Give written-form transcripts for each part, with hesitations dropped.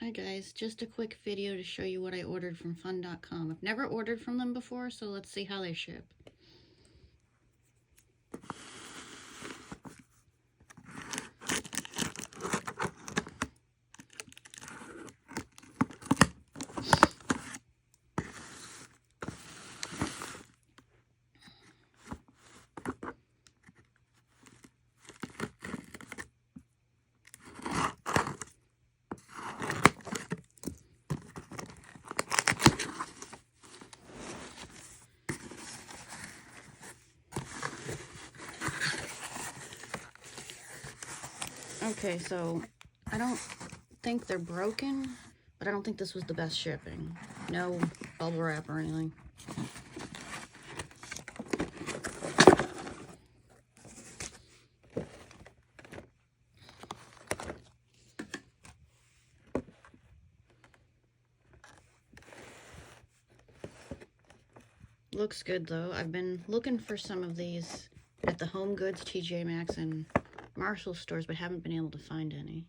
Hi guys, just a quick video to show you what I ordered from fun.com. I've never ordered from them before, so let's see how they ship. Okay, so I don't think they're broken, but I don't think this was the best shipping. No bubble wrap or anything. Looks good though. I've been looking for some of these at the Home Goods, TJ Maxx, and Marshall stores, but haven't been able to find any.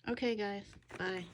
Okay guys, bye.